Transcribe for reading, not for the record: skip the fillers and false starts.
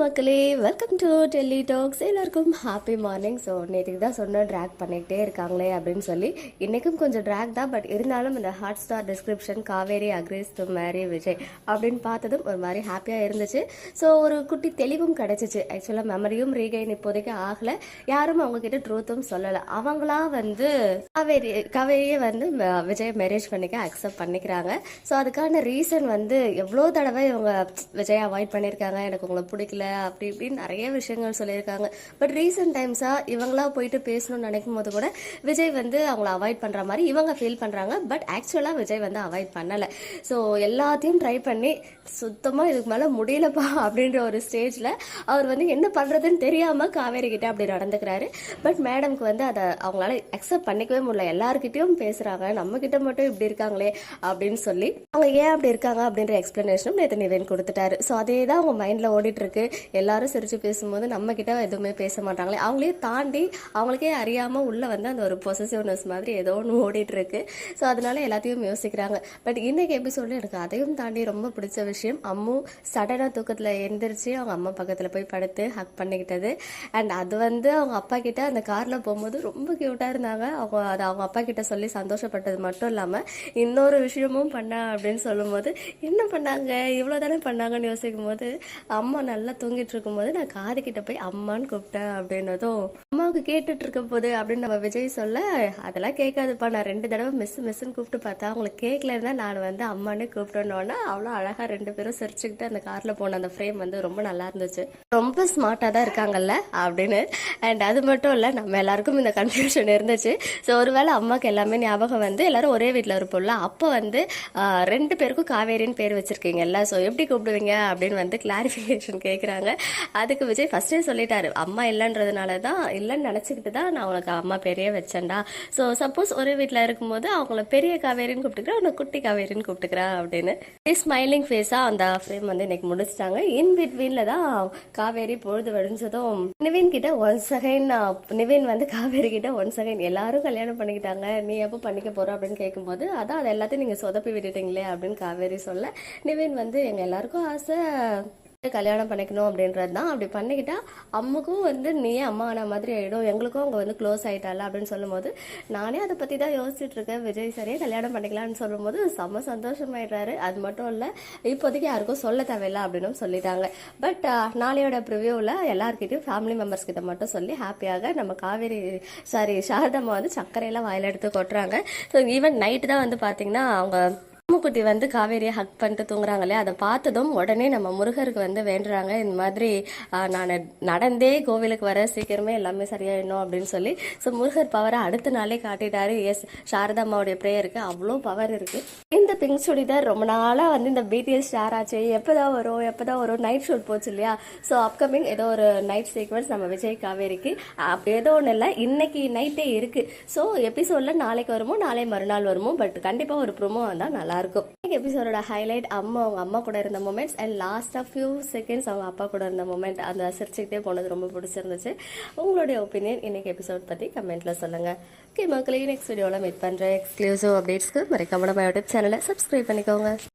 மக்களே, welcome to Delhi tax. எல்லாருக்கும் happy morning. So நேற்றுக்கு தான் சொன்னேன் ட்ராக் பண்ணிக்கிட்டே இருக்காங்களே அப்படின்னு சொல்லி. இன்றைக்கும் கொஞ்சம் ட்ராக் தான், பட் இருந்தாலும் இந்த hot star description Kaveri agrees to marry Vijay அப்படின்னு பார்த்ததும் ஒரு மாதிரி ஹாப்பியாக இருந்துச்சு. ஸோ ஒரு குட்டி தெளிவும் கிடச்சிச்சு. ஆக்சுவலாக மெமரியும் ரீகைன் இப்போதைக்கு ஆகலை, யாரும் அவங்கக்கிட்ட ட்ரூத்தும் சொல்லலை. அவங்களா வந்து காவேரியை வந்து விஜய் மேரேஜ் பண்ணிக்க அக்செப்ட் பண்ணிக்கிறாங்க. ஸோ அதுக்கான ரீசன் வந்து எவ்வளோ தடவை இவங்க விஜய் அவாய்ட் பண்ணியிருக்காங்க, எனக்கு உங்களை பிடிக்கல அப்படி இப்படின்னு நிறைய விஷயங்கள் சொல்லியிருக்காங்க. பட் ரீசெண்ட் டைம்ஸாக இவங்களா போயிட்டு பேசணும்னு நினைக்கும் போது கூட விஜய் வந்து அவங்கள அவாய்ட் பண்ணுற மாதிரி இவங்க ஃபீல் பண்ணுறாங்க. பட் ஆக்சுவலாக விஜய் வந்து அவாய்ட் பண்ணலை. ஸோ எல்லாத்தையும் ட்ரை பண்ணி சுத்தமாக இதுக்கு மேலே முடியலப்பா அப்படின்ற ஒரு ஸ்டேஜில் அவர் வந்து என்ன பண்ணுறதுன்னு தெரியாமல் காவேரி கிட்டே அப்படி நடந்துக்கிறாரு. பட் மேடம்க்கு வந்து அதை அவங்களால அக்செப்ட் பண்ணிக்கவே முடியல. எல்லாருக்கிட்டையும் பேசுகிறாங்க, நம்மக்கிட்ட மட்டும் இப்படி இருக்காங்களே அப்படின்னு சொல்லி அவங்க ஏன் அப்படி இருக்காங்க அப்படின்ற எக்ஸ்பிளனேஷனும் நேற்று நிவேன் கொடுத்துட்டாரு. ஸோ அதே தான் அவங்க மைண்டில் ஓடிட்டு இருக்கு. எல்லாரும் சிரிச்சு பேசும்போது நம்ம கிட்ட எதுவுமே பேச மாட்டாங்களே, அவங்களே தாண்டி அவங்களுக்கே அறியாம உள்ள வந்து அந்த ஒரு பொசசிவ்னஸ் மாதிரி ஏதோ ஒன்று ஓடிட்டு இருக்கு. ஸோ அதனால எல்லாத்தையும் யோசிக்கிறாங்க. பட் இன்னைக்கு எபிசோட்ல எனக்கு அதையும் தாண்டி ரொம்ப பிடிச்ச விஷயம், அம்மு சடனா தூக்கத்துல எந்திரிச்சு அவங்க அம்மா பக்கத்துல போய் படுத்து ஹக் பண்ணிக்கிட்டது. அண்ட் அது வந்து அவங்க அப்பா கிட்ட அந்த கார்ல போகும்போது ரொம்ப கியூட்டா இருந்தாங்க. அவங்க அதை அவங்க அப்பா கிட்ட சொல்லி சந்தோஷப்பட்டது மட்டும் இல்லாம இன்னொரு விஷயமும் பண்ண அப்படின்னு சொல்லும் போது என்ன பண்ணாங்க, இவ்வளவுதானே பண்ணாங்கன்னு யோசிக்கும் போது அம்மா நல்லா தூங்கிட்டு இருக்கும்போது நான் காது கிட்ட போய் அம்மான்னு கூப்பிட்டேன் அப்படின்னதும் அம்மாவுக்கு கேட்டுட்டு இருக்க போது அப்படின்னு நம்ம விஜய் சொல்ல, அதெல்லாம் கேட்காதுப்பா, நான் 2 தடவை மிஸ்ன்னு கூப்பிட்டு பார்த்தா அவங்களுக்கு கேட்கல இருந்தா நான் வந்து அம்மானே கூப்பிட்டோன்னா அவ்வளோ அழகா 2 பேரும் சிரிச்சுக்கிட்டு அந்த கார்ல போன அந்த ஃப்ரேம் வந்து ரொம்ப நல்லா இருந்துச்சு. ரொம்ப ஸ்மார்ட்டா தான் இருக்காங்கல்ல அப்படின்னு. அண்ட் அது மட்டும் இல்ல, நம்ம எல்லாருக்கும் இந்த கன்ஃபியூஷன் இருந்துச்சு. ஸோ ஒருவேளை அம்மாவுக்கு எல்லாமே ஞாபகம் வந்து எல்லாரும் ஒரே வீட்டில் இருப்போம்ல, அப்போ வந்து 2 பேருக்கும் காவேரின்னு பேர் வச்சிருக்கீங்கல்ல, ஸோ எப்படி கூப்பிடுவீங்க அப்படின்னு வந்து கிளாரிஃபிகேஷன் கேட்குறாங்க. அதுக்கு விஜய் ஃபர்ஸ்டே சொல்லிட்டாரு, அம்மா இல்லைன்றதுனால தான், இல்லைன்னு நினச்சிக்கிட்டு தான் நான் உனக்கு அம்மா பேரையே வச்சேன்டா. ஸோ சப்போஸ் ஒரே வீட்டில் இருக்கும்போது அவங்கள பெரிய காவேரின்னு கூப்பிட்டுக்கிறேன், உனக்கு குட்டி காவேரின்னு கூப்பிட்டுக்கிறேன் அப்படின்னு ஸ்மைலிங் ஃபேஸாக அந்த ஃப்ரேம் வந்து இன்னைக்கு முடிச்சிட்டாங்க. இன் பிட்வீனில் தான் காவேரி பொழுது வடிஞ்சதும் நிவின் கிட்ட ஒன்ஸ் அகைன் நிவின் வந்து காவேரி கிட்ட ஒன்ஸ் அகைன் எல்லாரும் கல்யாணம் பண்ணிக்கிட்டாங்க, நீ எப்போ பண்ணிக்க போற அப்படின்னு கேட்கும்போது அதான் அது எல்லாத்தையும் நீங்கள் சொதப்பி விட்டுட்டீங்களே அப்படின்னு காவேரி சொல்ல, நிவின் வந்து எங்கள் எல்லாருக்கும் ஆசை கல்யாணம் பண்ணிக்கணும் அப்படின்றது தான், அப்படி பண்ணிக்கிட்டா அம்முக்கும் வந்து நீயே அம்மா ஆன மாதிரி ஆகிடும், எங்களுக்கும் அவங்க வந்து க்ளோஸ் ஆகிட்டால அப்படின்னு சொல்லும்போது நானே அதை பற்றி தான் யோசிச்சுட்டு இருக்கேன். விஜய் சரியே கல்யாணம் பண்ணிக்கலாம்னு சொல்லும்போது செம்ம சந்தோஷமாயிடுறாரு. அது மட்டும் இல்லை, இப்போதைக்கு யாருக்கும் சொல்ல தேவையில்லை அப்படின்னு சொல்லிட்டாங்க. பட் நாளையோட ப்ரிவியூவில் எல்லாருக்கிட்டையும் ஃபேமிலி மெம்பர்ஸ் கிட்ட மட்டும் சொல்லி ஹாப்பியாக நம்ம காவேரி சாரதம்மா வந்து சர்க்கரையெல்லாம் வாயில எடுத்து கொட்டுறாங்க. ஸோ ஈவன் நைட்டு தான் வந்து பார்த்தீங்கன்னா அவங்க அம்முக்குட்டி வந்து காவேரியை ஹக் பண்ணிட்டு தூங்குறாங்களே, அதை பார்த்ததும் உடனே நம்ம முருகருக்கு வந்து வேண்டுறாங்க, இந்த மாதிரி நான் நடந்தே கோவிலுக்கு வர சீக்கிரமே எல்லாமே சரியாயிடணும் அப்படின்னு சொல்லி. ஸோ முருகர் பவரை அடுத்த நாளே காட்டிட்டாரு. எஸ், சாரதாம்மாவுடைய ப்ரேயருக்கு அவ்வளோ பவர் இருக்கு. இந்த பிங்க் சுடிதார் ரொம்ப நாளாக வந்து இந்த பிடிஎஸ் ஷேர் ஆச்சு, எப்போதான் வரும் நைட் ஷூட் போச்சு இல்லையா. ஸோ அப்கமிங் ஏதோ ஒரு நைட் சீக்வன்ஸ் நம்ம விஜய் காவேரிக்கு அப்படி ஏதோ ஒன்றும் இல்லை, இன்னைக்கு நைட்டே இருக்கு. ஸோ எபிசோட்ல நாளைக்கு வருமோ நாளை மறுநாள் வருமோ, பட் கண்டிப்பாக ஒரு ப்ரோமோ வந்தால் நல்லா இருக்கும். எபிசோடோட ஹைலைட் அவங்க அம்மா கூட இருந்த moments and last few seconds அவங்க அப்பா கூட இருந்த மூமெண்ட், அந்த சிரிச்சுக்கிட்டே போனது ரொம்ப பிடிச்சிருந்துச்சு. உங்களுடைய ஒப்பீனியன் இன்னைக்கு எபிசோட் பத்தி கமெண்ட்ல சொல்லுங்க. ஓகே மக்களே, நெக்ஸ்ட் வீடியோவில் மீட் பண்ற எக்ஸ்க்ளூசிவ் அப்டேட்ஸ்க்கு மறக்காம நம்ம யூடியூப் சேனலை சப்ஸ்கிரைப் பண்ணிக்கோங்க.